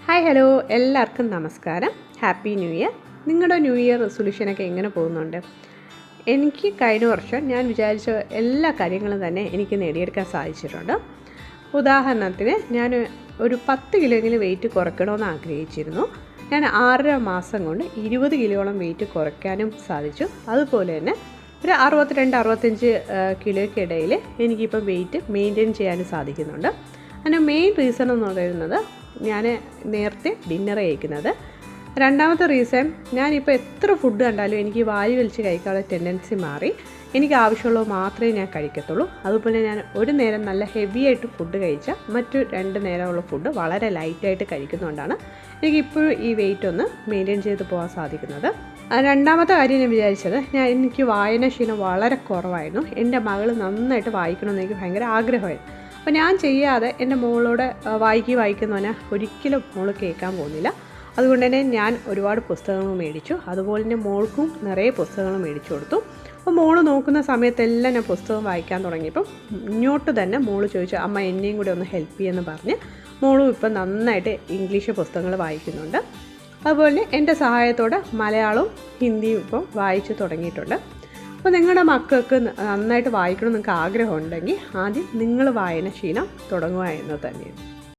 Hi hello എല്ലാവർക്കും നമസ്കാരം. Happy new year. നിങ്ങളുടെ ന്യൂ ഇയർ റെസൊല്യൂഷനൊക്കെ എങ്ങനെ പോകുന്നുണ്ട്? എനിക്ക് കഴിഞ്ഞ വർഷം ഞാൻ വിചാരിച്ച എല്ലാ കാര്യങ്ങളും തന്നെ എനിക്ക് നേടിയെടുക്കാൻ സാധിച്ചിട്ടുണ്ട്. ഉദാഹരണത്തിന് ഞാൻ ഒരു 10 കിലോയെങ്കിലും വെയിറ്റ് കുറയ്ക്കണമെന്ന് ആഗ്രഹിച്ചിരുന്നു. ഞാൻ 6.5 മാസം കൊണ്ട് 20 കിലോയോളം വെയിറ്റ് കുറയ്ക്കാനും സാധിച്ചു. അതുപോലെ തന്നെ ഒരു 62-65 കിലോയ്ക്കിടയിൽ എനിക്കിപ്പം വെയിറ്റ് മെയിൻറ്റെയിൻ ചെയ്യാനും സാധിക്കുന്നുണ്ട്. അതിന് മെയിൻ റീസൺ എന്ന് പറയുന്നത് ഞാൻ നേരത്തെ ഡിന്നർ കഴിക്കുന്നത്. രണ്ടാമത്തെ റീസൺ, ഞാനിപ്പോൾ എത്ര ഫുഡ് കണ്ടാലും എനിക്ക് വാരി വലിച്ച് കഴിക്കാനുള്ള ടെൻഡൻസി മാറി. എനിക്ക് ആവശ്യമുള്ളത് മാത്രമേ ഞാൻ കഴിക്കത്തുള്ളൂ. അതുപോലെ ഞാൻ ഒരു നേരം നല്ല ഹെവി ആയിട്ട് ഫുഡ് കഴിച്ചാൽ മറ്റു 2 നേരമുള്ള ഫുഡ് വളരെ ലൈറ്റായിട്ട് കഴിക്കുന്നതുകൊണ്ടാണ് എനിക്കിപ്പോഴും ഈ വെയിറ്റ് ഒന്ന് മെയിൻറ്റെയിൻ ചെയ്ത് പോകാൻ സാധിക്കുന്നത്. രണ്ടാമത്തെ കാര്യം ഞാൻ വിചാരിച്ചത്, എനിക്ക് വായനാശീലം വളരെ കുറവായിരുന്നു. എൻ്റെ മകൾ നന്നായിട്ട് വായിക്കണമെന്ന് എനിക്ക് ഭയങ്കര ആഗ്രഹമായിരുന്നു. അപ്പോൾ ഞാൻ ചെയ്യാതെ എൻ്റെ മോളോട് വായിക്കുന്നവനെ ഒരിക്കലും മോൾ കേൾക്കാൻ പോകുന്നില്ല. അതുകൊണ്ട് തന്നെ ഞാൻ ഒരുപാട് പുസ്തകങ്ങൾ മേടിച്ചു. അതുപോലെ തന്നെ മോൾക്കും നിറയെ പുസ്തകങ്ങൾ മേടിച്ചു കൊടുത്തു. അപ്പോൾ മോൾ നോക്കുന്ന സമയത്തെല്ലാം ഞാൻ പുസ്തകം വായിക്കാൻ തുടങ്ങിയപ്പം ഇങ്ങോട്ട് തന്നെ മോൾ ചോദിച്ചു, അമ്മ എന്നെയും കൂടി ഒന്ന് ഹെൽപ്പ് ചെയ്യുമെന്ന് പറഞ്ഞ് മോളും ഇപ്പം നന്നായിട്ട് ഇംഗ്ലീഷ് പുസ്തകങ്ങൾ വായിക്കുന്നുണ്ട്. അതുപോലെ എൻ്റെ സഹായത്തോടെ മലയാളവും ഹിന്ദിയും ഇപ്പം വായിച്ചു തുടങ്ങിയിട്ടുണ്ട്. അപ്പോൾ നിങ്ങളുടെ മക്കൾക്ക് നന്നായിട്ട് വായിക്കണം നിങ്ങൾക്ക് ആഗ്രഹമുണ്ടെങ്കിൽ ആദ്യം നിങ്ങൾ വായനാശീലം തുടങ്ങുക എന്ന് തന്നെയാണ്.